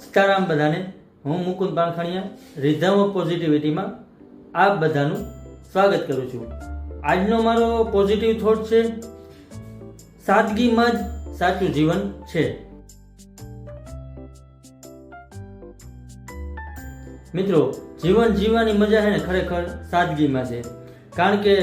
સીતારામ બધાને. હું Mukund પાણખણિયા rhythm of પોઝિટિવિટીમાં આપ બધાનું સ્વાગત કરું છું. આજનો મારો પોઝિટિવ થોટ છે, સાદગીમાં જ સાચું જીવન છે. મિત્રો, જીવન જીવવાની મજા છે ને ખરેખર સાદગીમાં છે. કારણ કે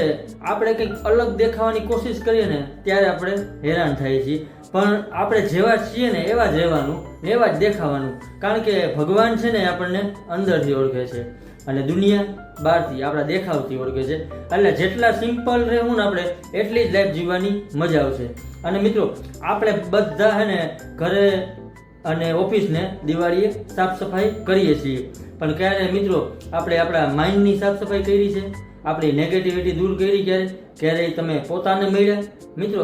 આપણે કંઈક અલગ દેખાવાની કોશિશ કરીએ ને ત્યારે આપણે હેરાન થઈએ છીએ, પણ આપણે જેવા છીએ ને એવા જ રહેવાનું ને એવા જ દેખાવાનું. કારણ કે ભગવાન છે ને આપણને અંદરથી ઓળખે છે અને દુનિયા બહારથી આપણા દેખાવથી ઓળખે છે. એટલે જેટલા સિમ્પલ રહેવું ને આપણે એટલી જ લાઈફ જીવવાની મજા આવશે. અને મિત્રો, આપણે બધા છે ને ઘરે અને ઓફિસને દિવાળીએ સાફ સફાઈ કરીએ છીએ, પણ ક્યારે મિત્રો આપણે આપણા માઇન્ડની સાફ સફાઈ કરી છે? આપણી નેગેટિવિટી દૂર કરી ક્યારેય તમે પોતાને મળ્યા? મિત્રો,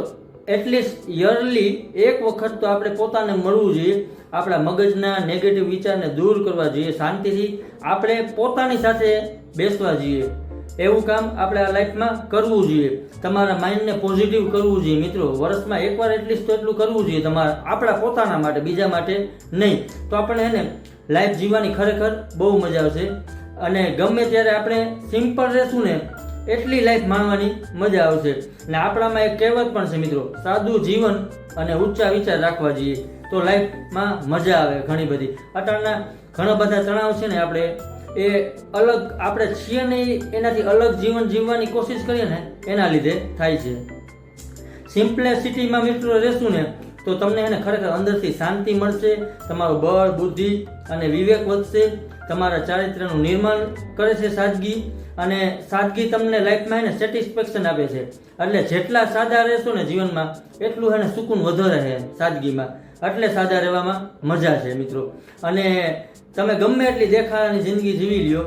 એટલીસ્ટ યરલી એક વખત તો આપણે પોતાને મળવું જોઈએ. આપણા મગજના નેગેટિવ વિચારને દૂર કરવા જોઈએ. શાંતિથી આપણે પોતાની સાથે બેસવા જોઈએ. એવું કામ આપણે આ લાઈફમાં કરવું જોઈએ. તમારા માઇન્ડને પોઝિટિવ કરવું જોઈએ. મિત્રો, વર્ષમાં એકવાર એટલીસ્ટ તો એટલું કરવું જોઈએ તમારા આપણા પોતાના માટે, બીજા માટે નહીં. તો આપણે એને લાઈફ જીવવાની ખરેખર બહુ મજા આવશે. અને ગમે ત્યારે આપણે સિમ્પલ રહેશું ને એટલી લાઈફ માણવાની મજા આવશે. અને આપણામાં એક કહેવત પણ છે મિત્રો, સાદું જીવન અને ઊંચા વિચાર રાખવા જોઈએ તો લાઈફમાં મજા આવે ઘણી બધી. અત્યારના ઘણા બધા તણાવ છે ને આપણે એ અલગ આપણે છીએ ને એનાથી અલગ જીવન જીવવાની કોશિશ કરીએ ને એના લીધે થાય છે. સિમ્પ્લિસિટીમાં મિત્રો રહેશું ને તો તમને એને ખરેખર અંદરથી શાંતિ મળશે. તમારું બળ, બુદ્ધિ અને વિવેક વધશે. તમારા ચારિત્રનું નિર્માણ કરે છે સાદગી. અને સાદગી તમને લાઈફમાં એને સેટિસ્ફેક્શન આપે છે. એટલે જેટલા સાદા રહેશો ને જીવનમાં એટલું એને સુકૂન વધારે છે સાદગીમાં. એટલે સાદા રહેવામાં મજા છે મિત્રો. અને તમે ગમે એટલી દેખાવાની જિંદગી જીવી લ્યો,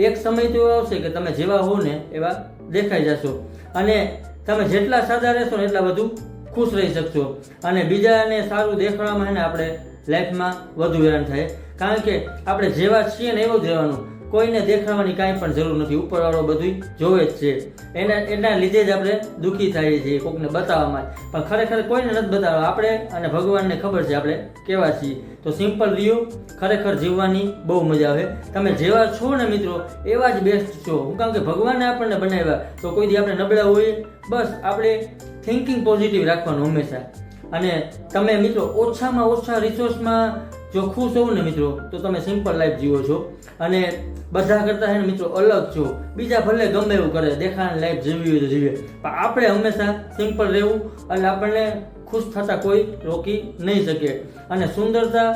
એક સમય તો એવો આવશે કે તમે જેવા હો ને એવા દેખાઈ જશો. અને તમે જેટલા સાદા રહેશો ને એટલા બધું ખુશ રહી શકશો. અને બીજાને સારું દેખાડવામાં એને આપણે લાઈફમાં વધુ હેરાન થાય. કારણ કે આપણે જેવા છીએ ને એવું જ રહેવાનું. કોઈને દેખાડવાની કાંઈ પણ જરૂર નથી. ઉપરવાળો બધું જોવે જ છે. એના લીધે જ આપણે દુઃખી થઈએ છીએ કોઈકને બતાવવામાં. પણ ખરેખર કોઈને નથી બતાવવા. આપણે અને ભગવાનને ખબર છે આપણે કેવા છીએ. તો સિમ્પલ રહ્યો, ખરેખર જીવવાની બહુ મજા આવે. તમે જેવા છો ને મિત્રો એવા જ બેસ્ટ છો. હું કારણ કે ભગવાને આપણને બનાવ્યા, તો કોઈ દી આપણે નબળા હોઈએ. બસ આપણે થિંકિંગ પોઝિટિવ રાખવાનું હંમેશા. અને તમે મિત્રો ઓછામાં ઓછા રિસોર્સમાં જો ખુશ હોવ ને મિત્રો તો તમે સિમ્પલ લાઈફ જીવો છો. અને બધા કરતા છે ને મિત્રો અલગ છો. બીજા ભલે ગમે એવું કરે, દેખાવાની લાઈફ જીવવી હોય તો જીવે, પણ આપણે હંમેશા સિમ્પલ રહેવું. એટલે આપણને ખુશ થતા કોઈ રોકી નહીં શકે. અને સુંદરતા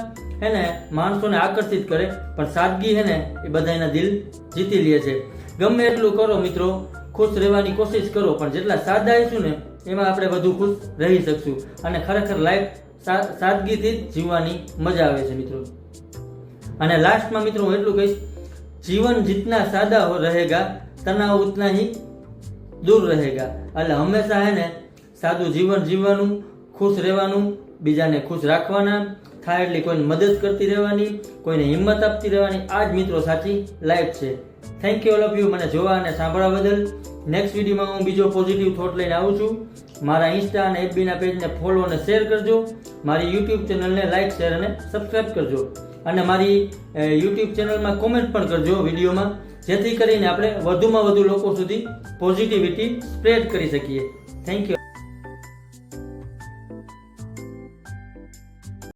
હે ને માણસોને આકર્ષિત કરે, પણ સાદગી છે ને એ બધાના દિલ જીતી લે છે. ગમે એટલું કરો મિત્રો, ખુશ રહેવાની કોશિશ કરો, પણ જેટલા સાદા આવીશું ને એમાં આપણે વધુ ખુશ રહી શકશું. અને ખરેખર લાઈફ સાદગીથી જ જીવવાની મજા આવે છે મિત્રો. અને લાસ્ટમાં મિત્રો હું એટલું કહીશ, જીવન जितना सादा रहेगा तनाव उतना ही दूर रहेगा. એટલે હંમેશા હે ને સાદું જીવન જીવવાનું, ખુશ રહેવાનું, બીજાને ખુશ રાખવાના, થાય એટલી કોઈને મદદ કરતી રહેવાની, કોઈને હિંમત આપતી રહેવાની. આ જ મિત્રો સાચી લાઈફ છે. Thank you all of you મને જોવા અને સાંભળવા બદલ. નેક્સ્ટ વિડીયોમાં હું બીજો પોઝિટિવ થોટ લઈને આવું છું. મારા ઇન્સ્ટા અને એફબીના પેજને ફોલો અને શેર કરજો. મારી યુટ્યુબ ચેનલને લાઇક, શેર અને સબસ્ક્રાઈબ કરજો. અને મારી યુટ્યુબ ચેનલમાં કોમેન્ટ પણ કરજો વિડીયોમાં, જેથી કરીને આપણે વધુમાં વધુ લોકો સુધી પોઝિટિવિટી સ્પ્રેડ કરી શકીએ. Thank you.